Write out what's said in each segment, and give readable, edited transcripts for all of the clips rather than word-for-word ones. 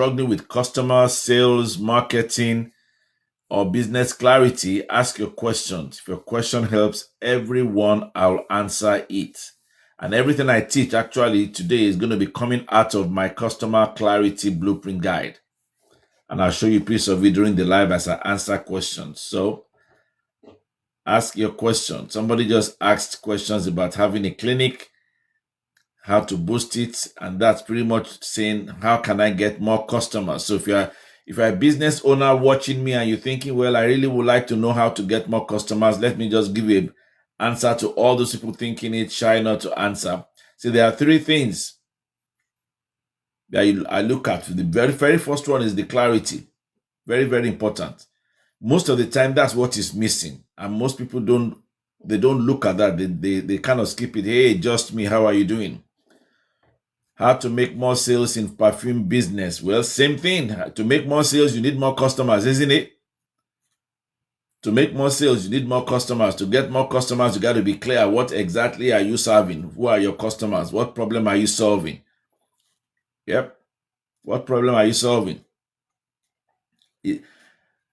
struggling with customer sales, marketing, or business clarity, ask your questions. If your question helps everyone, I'll answer it. And everything I teach actually today is going to be coming out of my customer clarity blueprint guide. And I'll show you a piece of it during the live as I answer questions. So ask your question. Somebody just asked questions about having a clinic, how to boost it, and that's pretty much saying, how can I get more customers? So if you're a business owner watching me and you're thinking, well, I really would like to know how to get more customers, let me just give you an answer to all those people thinking it's shy not to answer. See, there are three things that I look at. The very, very first one is the clarity. Very, very important. Most of the time, that's what is missing. And most people don't look at that. They kind of skip it. Hey, just me, how are you doing? How to make more sales in perfume business? Well, same thing. To make more sales, you need more customers, isn't it? To make more sales, you need more customers. To get more customers, you got to be clear. What exactly are you serving? Who are your customers? What problem are you solving? Yep. What problem are you solving?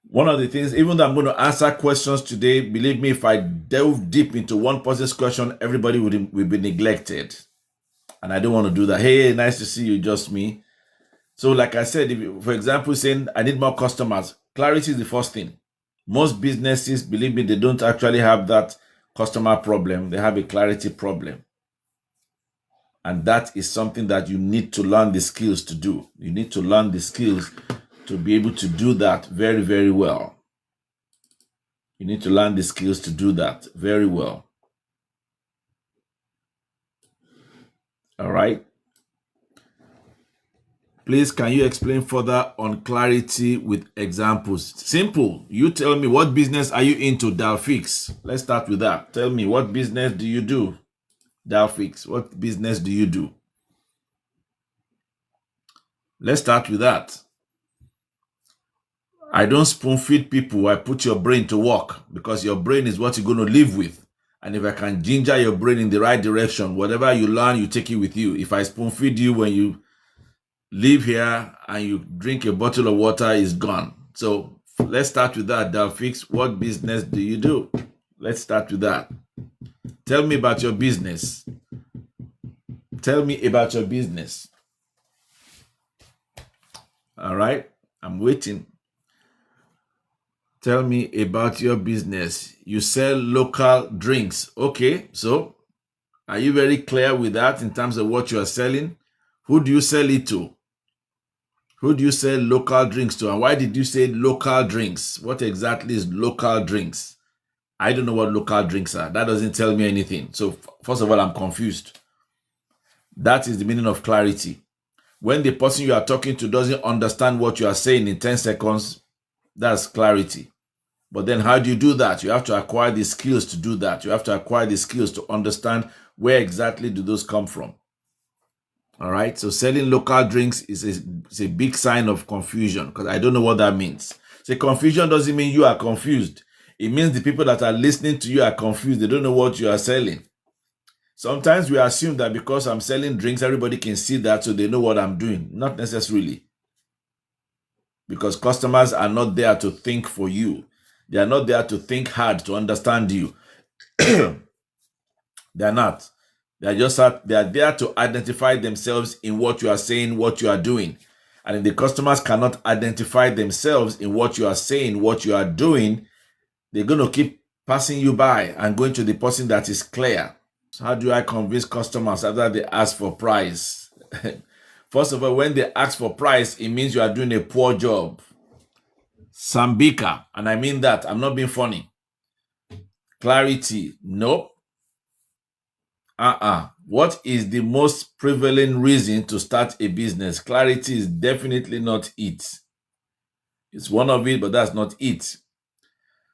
One of the things, even though I'm going to answer questions today, believe me, if I delve deep into one person's question, everybody will be neglected. And I don't want to do that. Hey, nice to see you, just me. So like I said, if you, for example, saying I need more customers, clarity is the first thing. Most businesses, believe me, they don't actually have that customer problem. They have a clarity problem. And that is something that you need to learn the skills to do. You need to learn the skills to be able to do that very, very well. You need to learn the skills to do that very well. All right. Please, can you explain further on clarity with examples? Simple. You tell me, what business are you into, Dalfix? Let's start with that. Tell me, what business do you do, Dalfix? What business do you do? Let's start with that. I don't spoon feed people. I put your brain to work, because your brain is what you're going to live with. And if I can ginger your brain in the right direction, whatever you learn, you take it with you. If I spoon feed you when you leave here and you drink a bottle of water, is gone. So let's start with that, Dalfix. What business do you do? Let's start with that. Tell me about your business. Tell me about your business. All right, I'm waiting. Tell me about your business. You sell local drinks. Okay, so are you very clear with that in terms of what you are selling? Who do you sell it to? Who do you sell local drinks to? And why did you say local drinks? What exactly is local drinks? I don't know what local drinks are. That doesn't tell me anything. So first of all, I'm confused. That is the meaning of clarity. When the person you are talking to doesn't understand what you are saying in 10 seconds, that's clarity. But then how do you do that? You have to acquire the skills to do that. You have to acquire the skills to understand where exactly do those come from. All right. So selling local drinks is a big sign of confusion, because I don't know what that means. So confusion doesn't mean you are confused. It means the people that are listening to you are confused. They don't know what you are selling. Sometimes we assume that because I'm selling drinks, everybody can see that, so they know what I'm doing. Not necessarily. Because customers are not there to think for you. They are not there to think hard to understand you. They're not. They are there to identify themselves in what you are saying, what you are doing. And if the customers cannot identify themselves in what you are saying, what you are doing, they're going to keep passing you by and going to the person that is clear. So how do I convince customers after they ask for price? First of all, when they ask for price, it means you are doing a poor job. Sambika, and I mean that. I'm not being funny. Clarity, nope. What is the most prevalent reason to start a business? Clarity is definitely not it. It's one of it, but that's not it.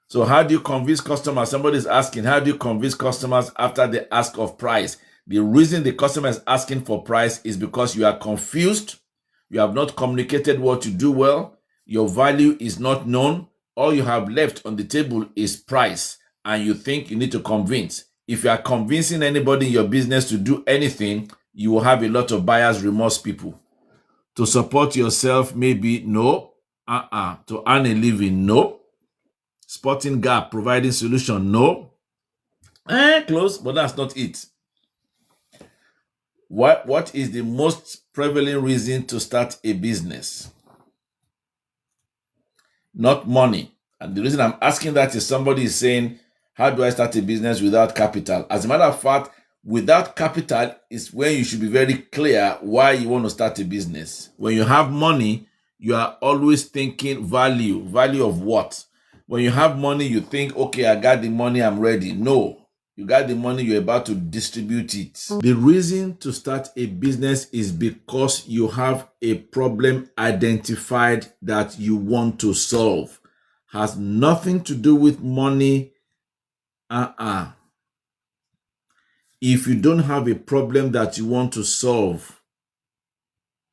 So how do you convince customers? Somebody's asking, how do you convince customers after they ask of price? The reason the customer is asking for price is because you are confused. You have not communicated what you do well. Your value is not known. All you have left on the table is price, and you think you need to convince. If you are convincing anybody in your business to do anything, you will have a lot of buyer's remorse people. To support yourself, maybe? No. To earn a living? No. Sporting gap, providing solution? No. Close, but that's not it. What is the most prevalent reason to start a business? Not money. And the reason I'm asking that is somebody is saying, how do I start a business without capital? As a matter of fact, without capital is when you should be very clear why you want to start a business. When you have money, you are always thinking value. Value of what? When you have money, you think, okay, I got the money, I'm ready. No, you got the money, you're about to distribute it. The reason to start a business is because you have a problem identified that you want to solve. Has nothing to do with money. If you don't have a problem that you want to solve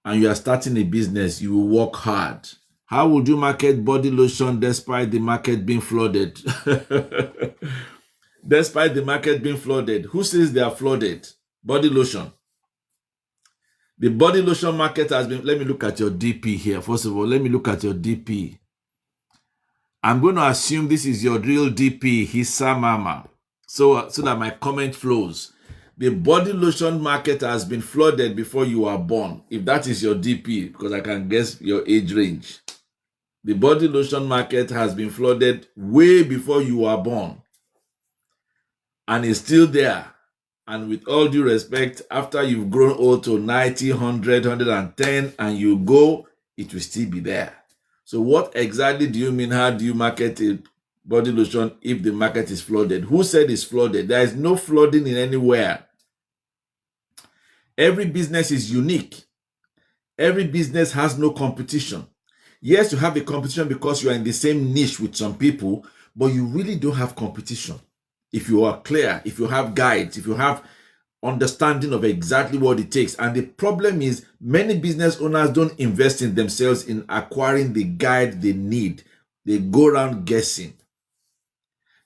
and you are starting a business, you will work hard. How would you market body lotion despite the market being flooded? Despite the market being flooded. Who says they are flooded? Body lotion. The body lotion market has been... Let me look at your DP here. First of all, let me look at your DP. I'm going to assume this is your real DP, Hisa Mama, so that my comment flows. The body lotion market has been flooded before you were born, if that is your DP, because I can guess your age range. The body lotion market has been flooded way before you were born. And it's still there. And with all due respect, after you've grown old to 90, 100, 110, and you go, it will still be there. So what exactly do you mean? How do you market a body lotion if the market is flooded? Who said it's flooded? There is no flooding in anywhere. Every business is unique. Every business has no competition. Yes, you have a competition because you are in the same niche with some people, but you really don't have competition. If you are clear, if you have guides, if you have understanding of exactly what it takes. And the problem is many business owners don't invest in themselves in acquiring the guide they need. They go around guessing.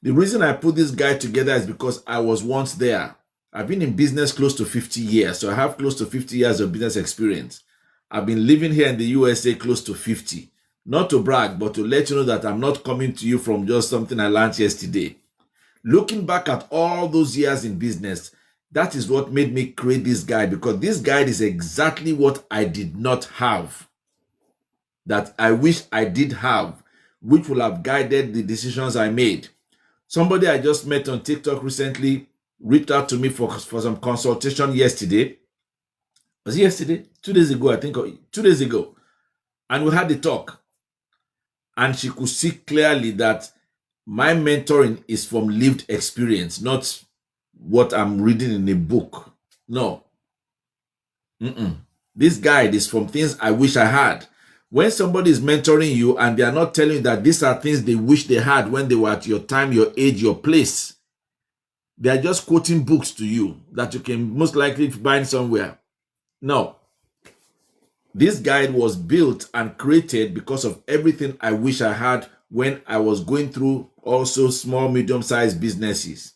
The reason I put this guide together is because I was once there. I've been in business close to 50 years, so I have close to 50 years of business experience. I've been living here in the USA close to 50. Not to brag, but to let you know that I'm not coming to you from just something I learned yesterday. Looking back at all those years in business, that is what made me create this guide, because this guide is exactly what I did not have, that I wish I did have, which will have guided the decisions I made. Somebody I just met on TikTok recently reached out to me for some consultation yesterday. Was it yesterday? 2 days ago, I think, 2 days ago. And we had the talk. And she could see clearly that my mentoring is from lived experience, not what I'm reading in a book. No. This guide is from things I wish I had. When somebody is mentoring you and they are not telling you that these are things they wish they had when they were at your time, your age, your place, they are just quoting books to you that you can most likely find somewhere. No. This guide was built and created because of everything I wish I had when I was going through also small, medium-sized businesses.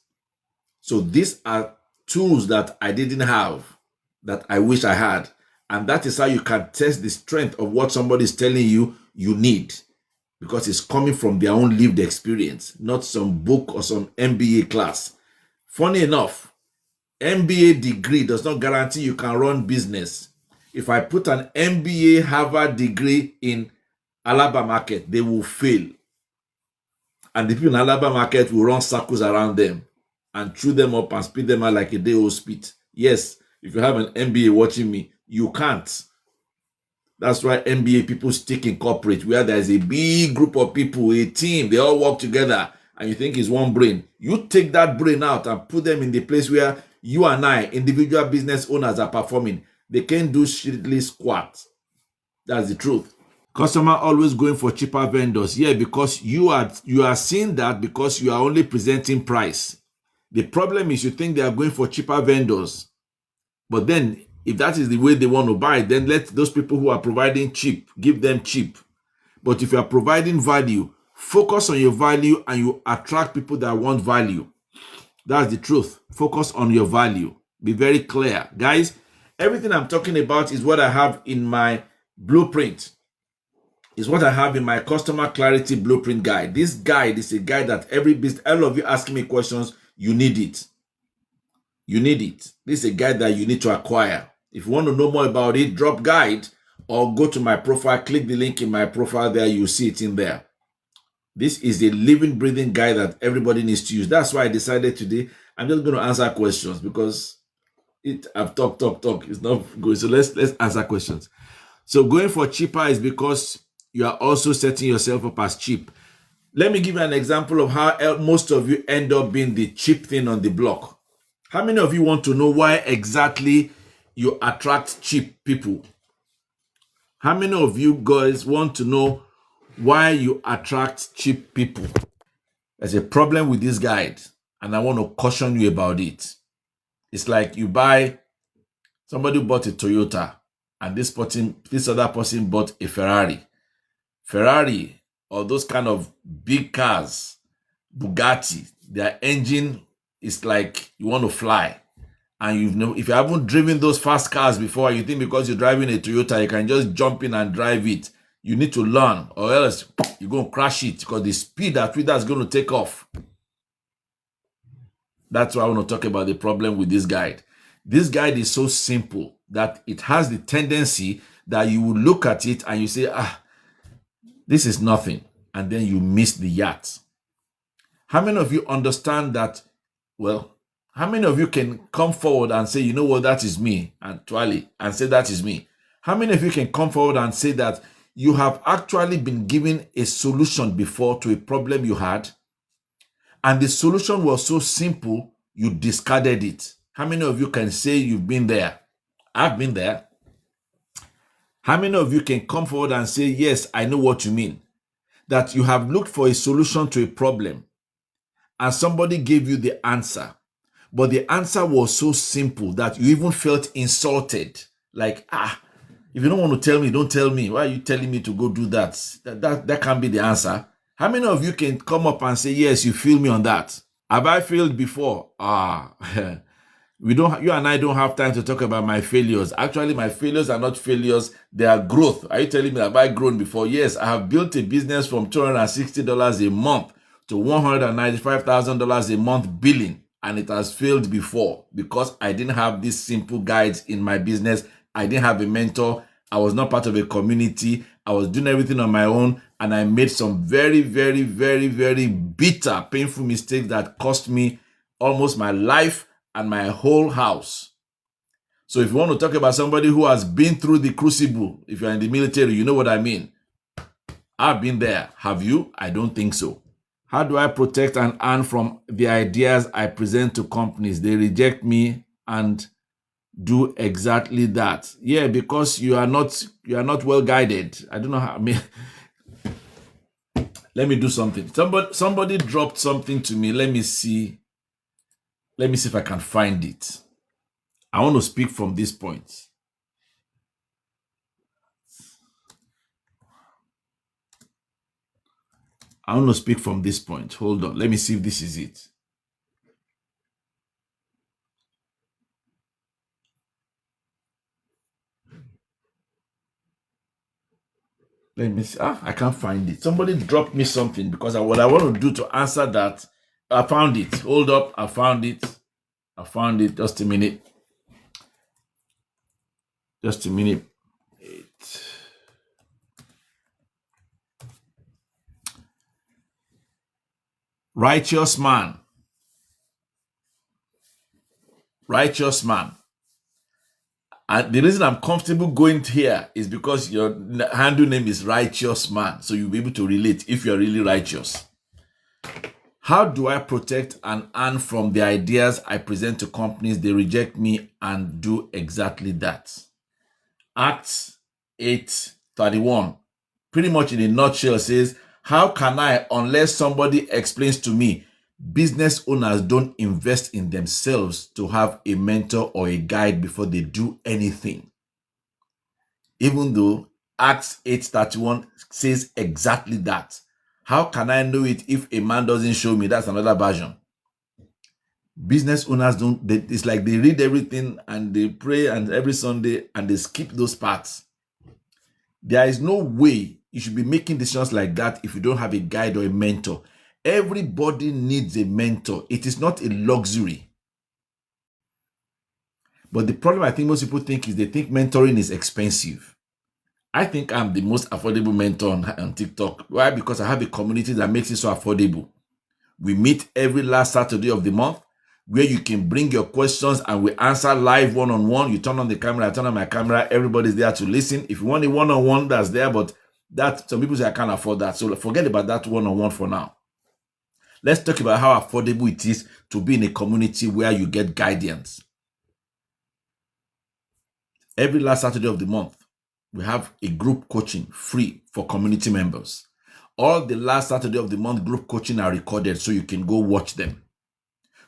So these are tools that I didn't have, that I wish I had. And that is how you can test the strength of what somebody is telling you you need, because it's coming from their own lived experience, not some book or some MBA class. Funny enough, MBA degree does not guarantee you can run business. If I put an MBA Harvard degree in Alabama market, they will fail. And the people in Alabama market will run circles around them and chew them up and spit them out like a day-old spit. Yes, if you have an MBA watching me, you can't. That's why MBA people stick in corporate, where there is a big group of people, a team, they all work together, and you think it's one brain. You take that brain out and put them in the place where you and I, individual business owners, are performing. They can't do shittily squat. That's the truth. Customer always going for cheaper vendors. Yeah, because you are seeing that because you are only presenting price. The problem is you think they are going for cheaper vendors. But then, if that is the way they want to buy, then let those people who are providing cheap, give them cheap. But if you are providing value, focus on your value and you attract people that want value. That's the truth. Focus on your value. Be very clear. Guys, everything I'm talking about is what I have in my blueprint is what I have in my customer clarity blueprint guide. This guide is a guide that every business, all of you asking me questions, you need it. You need it. This is a guide that you need to acquire. If you want to know more about it, drop guide or go to my profile, click the link in my profile there, you'll see it in there. This is a living, breathing guide that everybody needs to use. That's why I decided today I'm just going to answer questions because I've talked. It's not good. So let's answer questions. So going for cheaper is because you are also setting yourself up as cheap. Let me give you an example of how most of you end up being the cheap thing on the block. How many of you want to know why exactly you attract cheap people? How many of you guys want to know why you attract cheap people? There's a problem with this guide, and I want to caution you about it. It's like somebody bought a Toyota, and this other person bought a Ferrari. Ferrari or those kind of big cars, Bugatti, their engine is like you want to fly. And if you haven't driven those fast cars before, you think because you're driving a Toyota, you can just jump in and drive it. You need to learn, or else you're going to crash it because the speed at which that's going to take off. That's why I want to talk about the problem with this guide. This guide is so simple that it has the tendency that you will look at it and you say, this is nothing. And then you miss the yacht. How many of you understand that? Well, how many of you can come forward and say, you know what, that is me, and say that is me? How many of you can come forward and say that you have actually been given a solution before to a problem you had, and the solution was so simple, you discarded it? How many of you can say you've been there? I've been there. How many of you can come forward and say, yes, I know what you mean? That you have looked for a solution to a problem, and somebody gave you the answer. But the answer was so simple that you even felt insulted. Like, if you don't want to tell me, don't tell me. Why are you telling me to go do that? That can't be the answer. How many of you can come up and say, yes, you feel me on that? Have I failed before? You and I don't have time to talk about my failures. Actually, my failures are not failures. They are growth. Are you telling me, have I grown before? Yes, I have built a business from $260 a month to $195,000 a month billing. And it has failed before because I didn't have these simple guides in my business. I didn't have a mentor. I was not part of a community. I was doing everything on my own. And I made some very, very, very, very bitter, painful mistakes that cost me almost my life and my whole house. So if you want to talk about somebody who has been through the crucible, if you're in the military, you know what I mean. I've been there. Have you? I don't think so. How do I protect and earn from the ideas I present to companies? They reject me and do exactly that. Yeah, because you are not well guided. I don't know how. Let me do something. Somebody dropped something to me. Let me see if I can find it. I want to speak from this point. I want to speak from this point. Hold on. Let me see if this is it. Let me see. I can't find it. Somebody dropped me something because what I want to do to answer that, I found it. Hold up. I found it. Just a minute. Righteous man. And the reason I'm comfortable going here is because your handle name is Righteous Man. So you'll be able to relate if you're really righteous. How do I protect and earn from the ideas I present to companies? They reject me and do exactly that. Acts 8:31, pretty much in a nutshell, says, how can I, unless somebody explains to me? Business owners don't invest in themselves to have a mentor or a guide before they do anything. Even though Acts 8:31 says exactly that. How can I know it if a man doesn't show me? That's another version. Business owners it's like they read everything and they pray and every Sunday and they skip those parts. There is no way you should be making decisions like that if you don't have a guide or a mentor. Everybody needs a mentor. It is not a luxury. But the problem I think most people think is they think mentoring is expensive. I think I'm the most affordable mentor on TikTok. Why? Because I have a community that makes it so affordable. We meet every last Saturday of the month where you can bring your questions and we answer live one-on-one. You turn on the camera, I turn on my camera. Everybody's there to listen. If you want a one-on-one, that's there. But that some people say I can't afford that. So forget about that one-on-one for now. Let's talk about how affordable it is to be in a community where you get guidance. Every last Saturday of the month, we have a group coaching free for community members. All the last Saturday of the month group coaching are recorded so you can go watch them.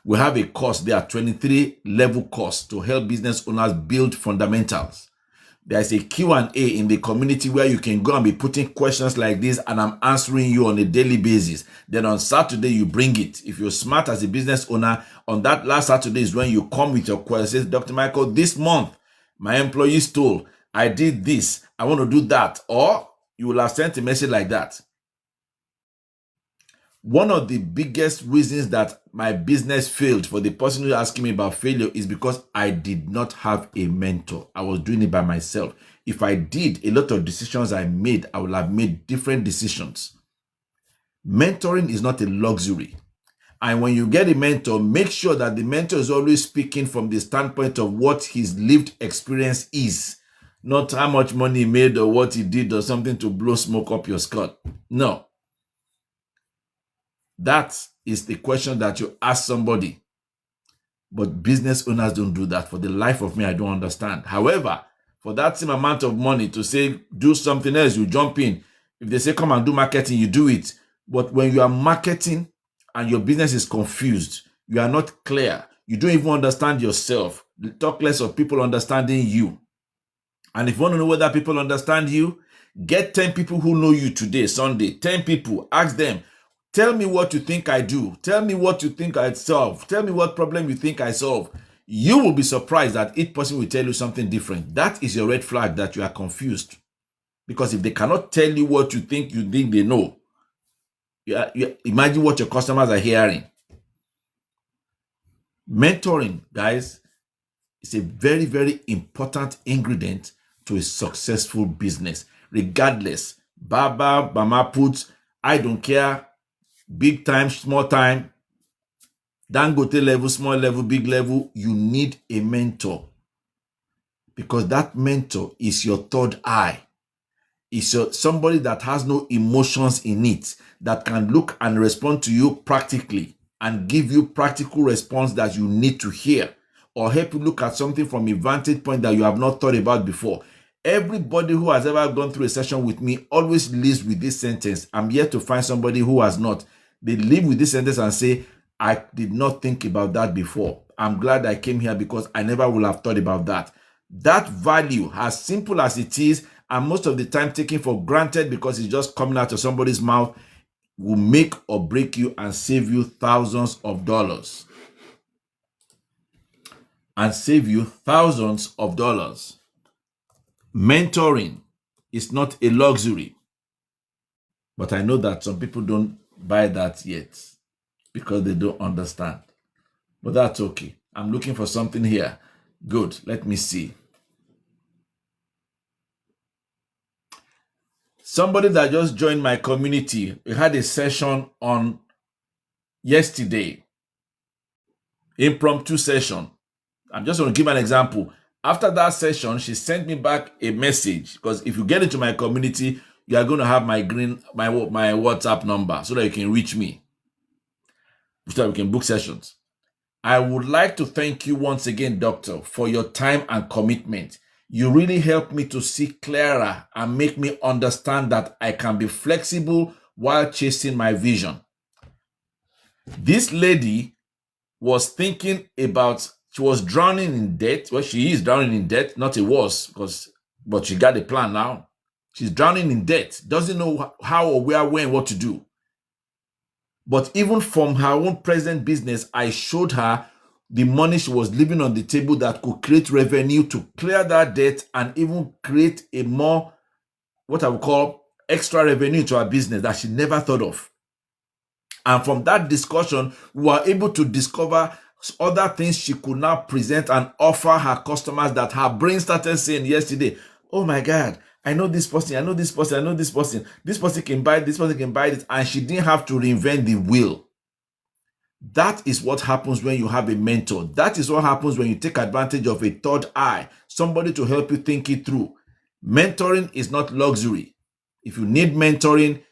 We have a course there, 23 level course to help business owners build fundamentals. There's a Q&A in the community where you can go and be putting questions like this and I'm answering you on a daily basis. Then on Saturday, you bring it. If you're smart as a business owner, on that last Saturday is when you come with your questions. Dr. Michael, this month, my employees told, I did this, I want to do that. Or you will have sent a message like that. One of the biggest reasons that my business failed, for the person who asking me about failure, is because I did not have a mentor. I was doing it by myself. If I did, a lot of decisions I made, I would have made different decisions. Mentoring is not a luxury. And when you get a mentor, make sure that the mentor is always speaking from the standpoint of what his lived experience is, not how much money he made or what he did or something to blow smoke up your skirt. No. That is the question that you ask somebody. But business owners don't do that. For the life of me, I don't understand. However, for that same amount of money to say, do something else, you jump in. If they say, come and do marketing, you do it. But when you are marketing and your business is confused, you are not clear, you don't even understand yourself, talk less of people understanding you. And if you want to know whether people understand you, get 10 people who know you today, Sunday, 10 people, ask them, tell me what you think I do. Tell me what you think I solve. Tell me what problem you think I solve. You will be surprised that each person will tell you something different. That is your red flag that you are confused. Because if they cannot tell you what you think they know, imagine what your customers are hearing. Mentoring, guys, is a very, very important ingredient to a successful business. Regardless, Baba, Mama Put, I don't care, big time, small time, Dangote level, small level, big level, you need a mentor. Because that mentor is your third eye. It's somebody that has no emotions in it, that can look and respond to you practically and give you practical response that you need to hear, or help you look at something from a vantage point that you have not thought about before. Everybody who has ever gone through a session with me always lives with this sentence. I'm yet to find somebody who has not. They live with this sentence and say, I did not think about that before. I'm glad I came here because I never would have thought about that. That value, as simple as it is, and most of the time taken for granted because it's just coming out of somebody's mouth, will make or break you and save you thousands of dollars. And save you thousands of dollars. Mentoring is not a luxury. But I know that some people don't buy that yet because they don't understand. But that's okay. I'm looking for something here. Good. Let me see. Somebody that just joined my community, we had a session on yesterday. Impromptu session. I'm just going to give an example. After that session, she sent me back a message, because if you get into my community, you are going to have my WhatsApp number so that you can reach me, so that we can book sessions. I would like to thank you once again, doctor, for your time and commitment. You really helped me to see clearer and make me understand that I can be flexible while chasing my vision. This lady was thinking about, she was drowning in debt. Well, she is drowning in debt, not it was, but she got a plan now. She's drowning in debt, doesn't know how or where, when, what to do. But even from her own present business, I showed her the money she was leaving on the table that could create revenue to clear that debt and even create a more what I would call extra revenue to her business that she never thought of. And from that discussion, we were able to discover other things she could now present and offer her customers that her brain started saying yesterday, oh my God, I know this person, I know this person, I know this person. This person can buy this person can buy this. And she didn't have to reinvent the wheel. That is what happens when you have a mentor. That is what happens when you take advantage of a third eye, somebody to help you think it through. Mentoring is not luxury. If you need mentoring,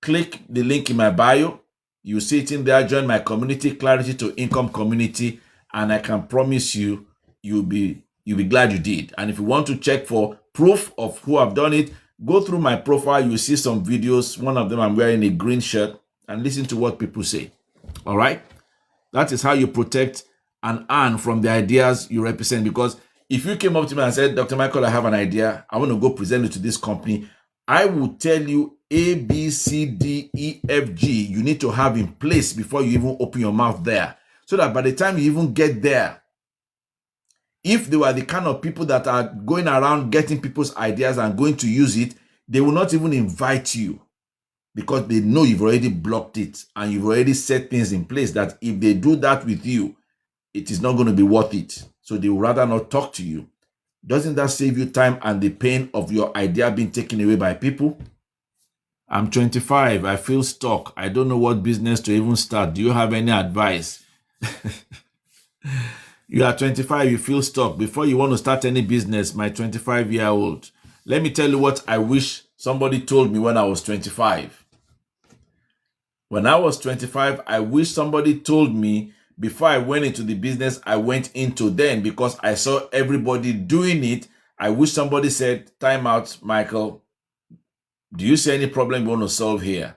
click the link in my bio. You see it in there. Join my community, Clarity to Income community, and I can promise you, you'll be glad you did. And if you want to check for proof of who have done it, go through my profile. You see some videos. One of them, I'm wearing a green shirt, and listen to what people say. All right. That is how you protect and earn from the ideas you represent. Because if you came up to me and said, Dr. Michael, I have an idea, I want to go present it to this company, I will tell you A, B, C, D, E, F, G you need to have in place before you even open your mouth there. So that by the time you even get there, if they were the kind of people that are going around getting people's ideas and going to use it, they will not even invite you, because they know you've already blocked it and you've already set things in place that if they do that with you, it is not going to be worth it. So they would rather not talk to you. Doesn't that save you time and the pain of your idea being taken away by people? I'm 25. I feel stuck. I don't know what business to even start. Do you have any advice? You are 25. You feel stuck. Before you want to start any business, my 25-year-old, let me tell you what I wish somebody told me when I was 25. When I was 25, I wish somebody told me before I went into the business I went into then, because I saw everybody doing it. I wish somebody said, time out, Michael. Do you see any problem you want to solve here?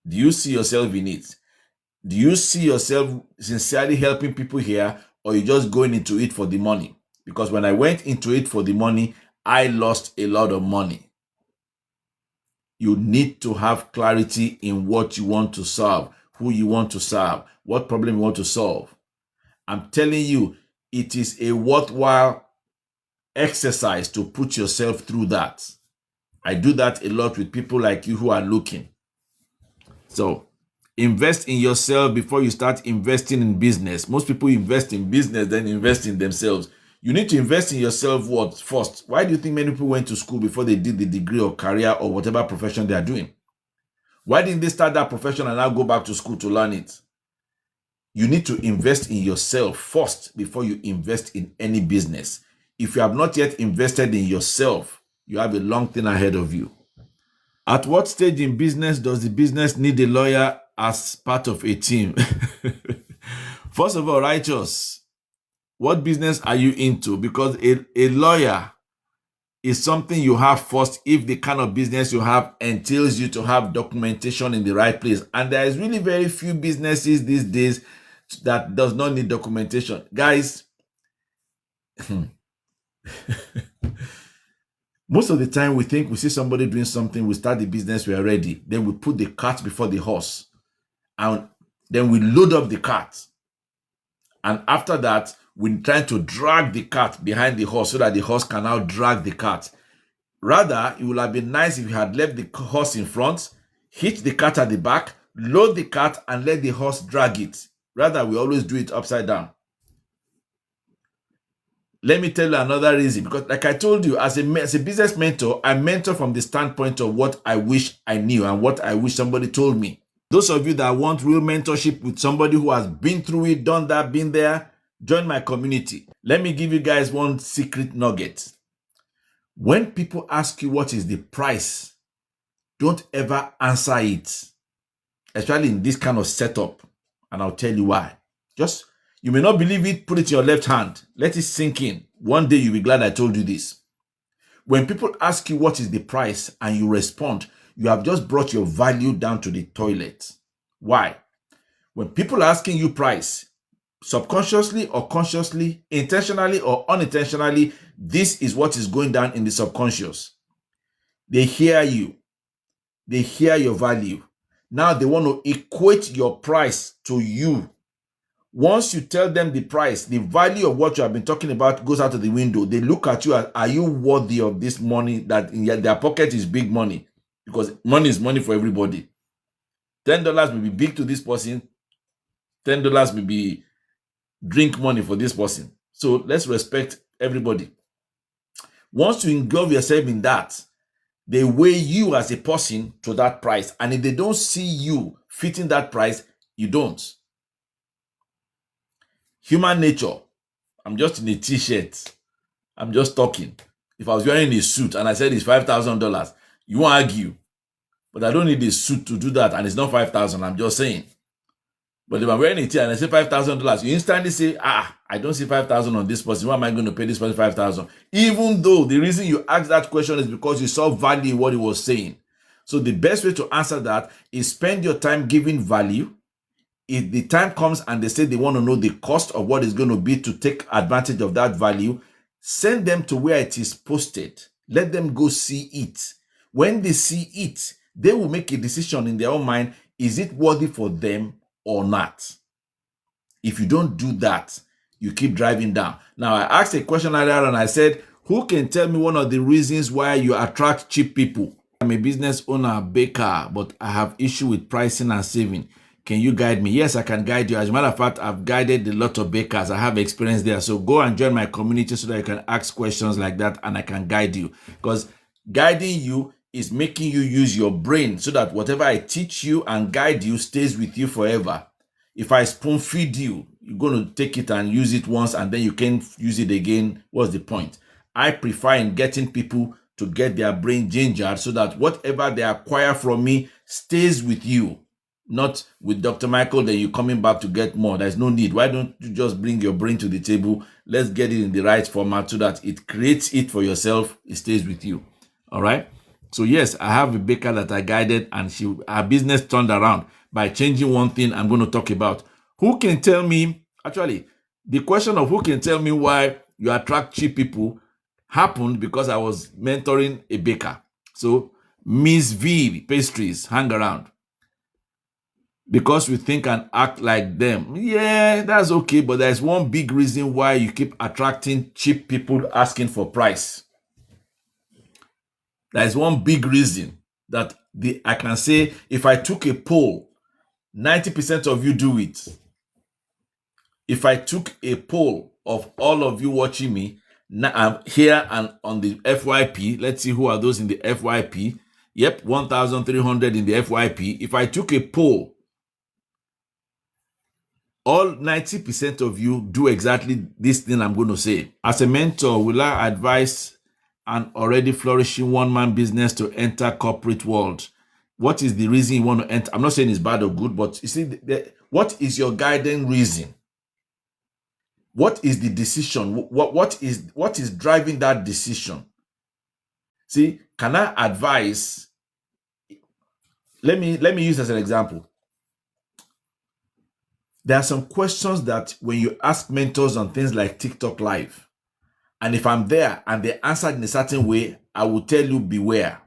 Do you see yourself in it? Do you see yourself sincerely helping people here, or you just going into it for the money? Because when I went into it for the money, I lost a lot of money. You need to have clarity in what you want to solve, who you want to serve, what problem you want to solve. I'm telling you, it is a worthwhile exercise to put yourself through that. I do that a lot with people like you who are looking. So invest in yourself before you start investing in business. Most people invest in business, then invest in themselves. You need to invest in yourself first. Why do you think many people went to school before they did the degree or career or whatever profession they are doing? Why didn't they start that profession and now go back to school to learn it? You need to invest in yourself first before you invest in any business. If you have not yet invested in yourself, you have a long thing ahead of you. At what stage in business does the business need a lawyer as part of a team? First of all, righteous. What business are you into? Because a lawyer is something you have first if the kind of business you have entails you to have documentation in the right place. And there is really very few businesses these days that does not need documentation. Guys, most of the time we think we see somebody doing something, we start the business, we are ready. Then we put the cart before the horse. And then we load up the cart. And after that, we're trying to drag the cart behind the horse so that the horse can now drag the cart. Rather, it would have been nice if you had left the horse in front, hitch the cart at the back, load the cart, and let the horse drag it. Rather, we always do it upside down. Let me tell you another reason. Because like I told you, as a business mentor, I mentor from the standpoint of what I wish I knew and what I wish somebody told me. Those of you that want real mentorship with somebody who has been through it, done that, been there, join my community. Let me give you guys one secret nugget. When people ask you what is the price, don't ever answer it, especially in this kind of setup. And I'll tell you why. Just, you may not believe it, put it in your left hand. Let it sink in. One day you'll be glad I told you this. When people ask you what is the price and you respond, you have just brought your value down to the toilet. Why? When people are asking you price, subconsciously or consciously, intentionally or unintentionally, this is what is going down in the subconscious. They hear you. They hear your value. Now they want to equate your price to you. Once you tell them the price, the value of what you have been talking about goes out of the window. They look at you as, are you worthy of this money that in their pocket is big money? Because money is money for everybody. $10 may be big to this person. $10 may be drink money for this person. So let's respect everybody. Once you involve yourself in that, they weigh you as a person to that price. And if they don't see you fitting that price, you don't. Human nature. I'm just in a t-shirt. I'm just talking. If I was wearing a suit and I said it's $5,000, you won't argue. But I don't need a suit to do that, and it's not $5,000. I'm just saying. But if I'm wearing a t-shirt and I say $5,000, you instantly say, I don't see $5,000 on this person. Why am I going to pay this person $5,000? Even though the reason you asked that question is because you saw value in what he was saying. So the best way to answer that is spend your time giving value. If the time comes and they say they want to know the cost of what is going to be to take advantage of that value, send them to where it is posted. Let them go see it. When they see it, they will make a decision in their own mind. Is it worthy for them or not? If you don't do that, you keep driving down. Now, I asked a question earlier and I said, who can tell me one of the reasons why you attract cheap people? I'm a business owner, baker, but I have issue with pricing and saving. Can you guide me? Yes, I can guide you. As a matter of fact, I've guided a lot of bakers. I have experience there. So go and join my community so that you can ask questions like that and I can guide you. Because guiding you is making you use your brain so that whatever I teach you and guide you stays with you forever. If I spoon feed you, you're going to take it and use it once and then you can't use it again. What's the point? I prefer in getting people to get their brain gingered so that whatever they acquire from me stays with you. Not with Dr. Michael, then you're coming back to get more. There's no need. Why don't you just bring your brain to the table? Let's get it in the right format so that it creates it for yourself. It stays with you. All right. So yes, I have a baker that I guided and her business turned around by changing one thing I'm going to talk about. Who can tell me, actually, the question of who can tell me why you attract cheap people happened because I was mentoring a baker. So Miss V Pastries, hang around. Because we think and act like them. Yeah, that's okay. But there's one big reason why you keep attracting cheap people asking for price. There's one big reason that I can say if I took a poll, 90% of you do it. If I took a poll of all of you watching me, now I'm here and on the FYP, let's see who are those in the FYP. Yep, 1,300 in the FYP. If I took a poll, all 90% of you do exactly this thing I'm going to say. As a mentor, will I advise an already flourishing one-man business to enter corporate world? What is the reason you want to enter? I'm not saying it's bad or good, but you see, what is your guiding reason? What is the decision? What is driving that decision? See, can I advise? Let me use as an example. There are some questions that when you ask mentors on things like TikTok Live, and if I'm there and they answered in a certain way, I will tell you beware.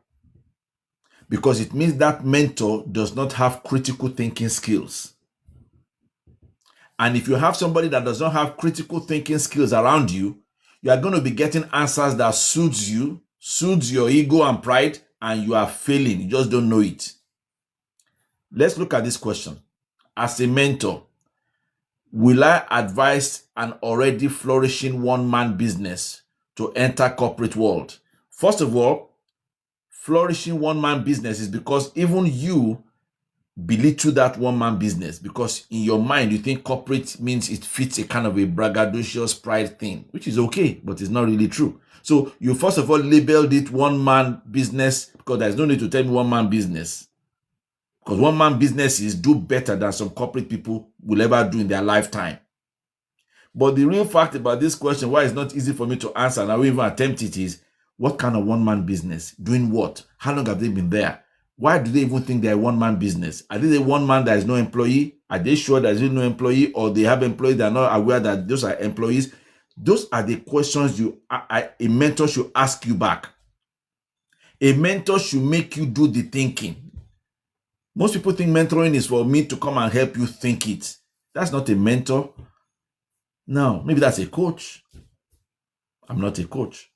Because it means that mentor does not have critical thinking skills. And if you have somebody that does not have critical thinking skills around you, you are going to be getting answers that suits you, suits your ego and pride, and you are failing. You just don't know it. Let's look at this question. As a mentor, will I advise an already flourishing one-man business to enter corporate world? First of all, flourishing one-man business is because even you belittle that one-man business because in your mind, you think corporate means it fits a kind of a braggadocious pride thing, which is okay, but it's not really true. So you first of all labeled it one-man business because there's no need to tell me one-man business. Because one-man businesses do better than some corporate people will ever do in their lifetime. But the real fact about this question, why it's not easy for me to answer, and I will even attempt it, is what kind of one-man business? Doing what? How long have they been there? Why do they even think they're a one-man business? Are they a one-man that is no employee? Are they sure there is no employee? Or they have employees that are not aware that those are employees? Those are the questions a mentor should ask you back. A mentor should make you do the thinking. Most people think mentoring is for me to come and help you think it. That's not a mentor. No, maybe that's a coach. I'm not a coach.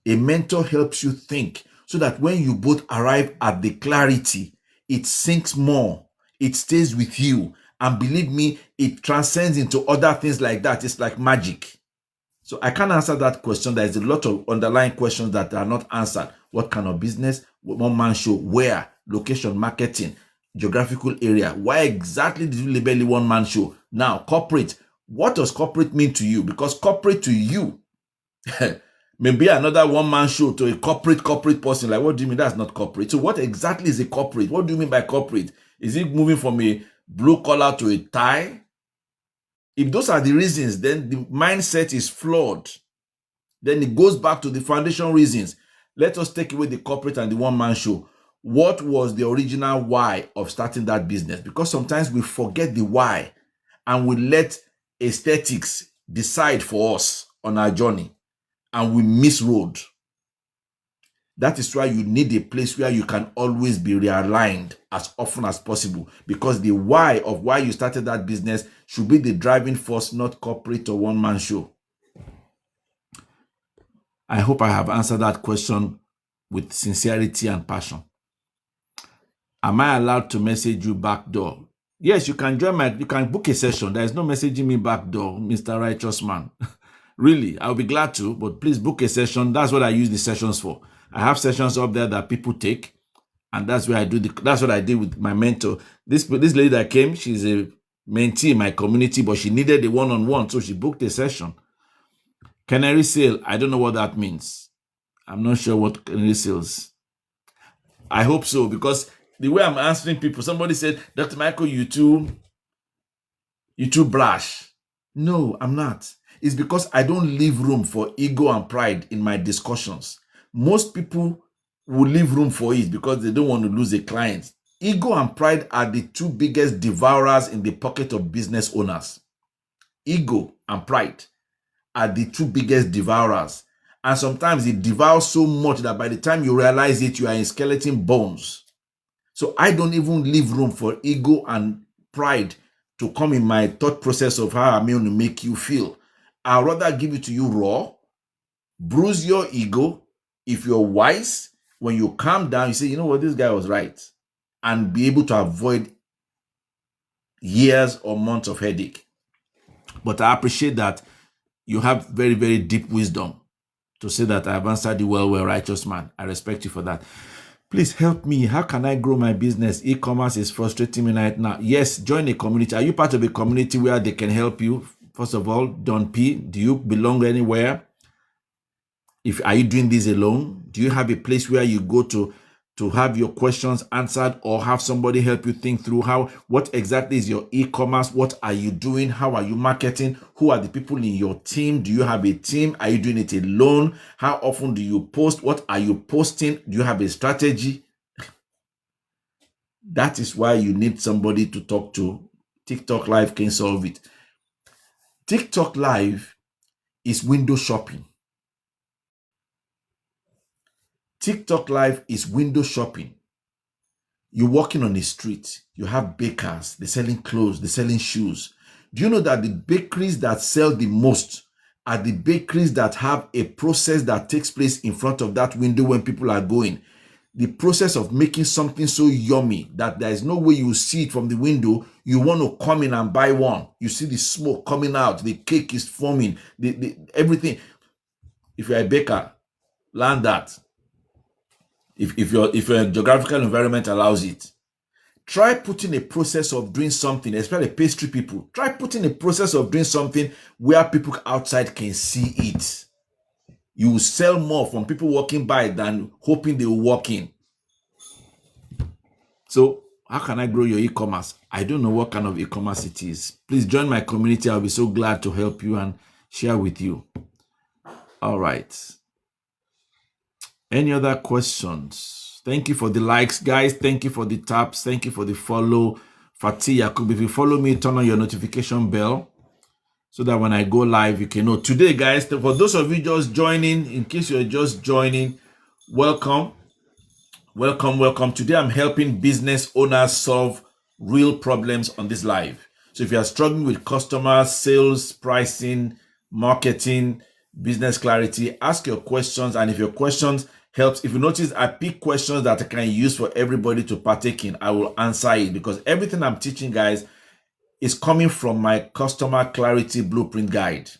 A mentor helps you think so that when you both arrive at the clarity, it sinks more, it stays with you. And believe me, it transcends into other things like that. It's like magic. So I can't answer that question. There's a lot of underlying questions that are not answered. What kind of business? One man show? Where? Location, marketing, geographical area. Why exactly did you label it one man show? Now, corporate. What does corporate mean to you? Because corporate to you maybe another one man show to a corporate person. Like, what do you mean? That's not corporate. So what exactly is a corporate? What do you mean by corporate? Is it moving from a blue collar to a tie? If those are the reasons, then the mindset is flawed. Then it goes back to the foundation reasons. Let us take away the corporate and the one-man show. What was the original why of starting that business? Because sometimes we forget the why and we let aesthetics decide for us on our journey and we miss road. That is why you need a place where you can always be realigned as often as possible, because the why of why you started that business should be the driving force, not corporate or one-man show. I hope I have answered that question with sincerity and passion. Am I allowed to message you backdoor? Yes, you can join you can book a session. There is no messaging me backdoor, Mr. Righteous Man. Really, I'll be glad to, but please book a session. That's what I use the sessions for. I have sessions up there that people take, and that's where I do that's what I did with my mentor. This lady that came, she's a mentee in my community, but she needed a one-on-one, so she booked a session. Canary sale, I don't know what that means. I'm not sure what canary sales. I hope so, because the way I'm answering people, somebody said, Dr. Michael, you too brash. No, I'm not. It's because I don't leave room for ego and pride in my discussions. Most people will leave room for it because they don't want to lose a client. Ego and pride are the two biggest devourers in the pocket of business owners. Ego and pride are the two biggest devourers. And sometimes it devours so much that by the time you realize it, you are in skeleton bones. So I don't even leave room for ego and pride to come in my thought process of how I'm going to make you feel. I'd rather give it to you raw, bruise your ego. If you're wise, when you calm down, you say, you know what, this guy was right, and be able to avoid years or months of headache. But I appreciate that you have very, very deep wisdom to say that I've answered you well, righteous man. I respect you for that. Please help me. How can I grow my business? E-commerce is frustrating me right now. Yes, join a community. Are you part of a community where they can help you? First of all, Don P, do you belong anywhere? Are you doing this alone? Do you have a place where you go to have your questions answered, or have somebody help you think through what exactly is your e-commerce? What are you doing? How are you marketing? Who are the people in your team? Do you have a team? Are you doing it alone? How often do you post? What are you posting? Do you have a strategy? That is why you need somebody to talk to. TikTok Live can solve it. TikTok Live is window shopping. TikTok Live is window shopping. You're walking on the street. You have bakers. They're selling clothes. They're selling shoes. Do you know that the bakeries that sell the most are the bakeries that have a process that takes place in front of that window when people are going? The process of making something so yummy that there is no way you see it from the window. You want to come in and buy one. You see the smoke coming out. The cake is forming. Everything. If you're a baker, learn that. If your geographical environment allows it, try putting a process of doing something, especially pastry people. Try putting a process of doing something where people outside can see it. You will sell more from people walking by than hoping they will walk in. So how can I grow your e-commerce? I don't know what kind of e-commerce it is. Please join my community. I'll be so glad to help you and share with you. All right. Any other questions? Thank you for the likes, guys. Thank you for the taps. Thank you for the follow. Fatih Yakub, if you follow me, turn on your notification bell so that when I go live, you can know. Today, guys, for those of you just joining, in case you're just joining, welcome. Welcome, welcome. Today, I'm helping business owners solve real problems on this live. So if you are struggling with customers, sales, pricing, marketing, business clarity, ask your questions. And if your questions helps, if you notice, I pick questions that I can use for everybody to partake in, I will answer it, because everything I'm teaching, guys, is coming from my customer clarity blueprint guide.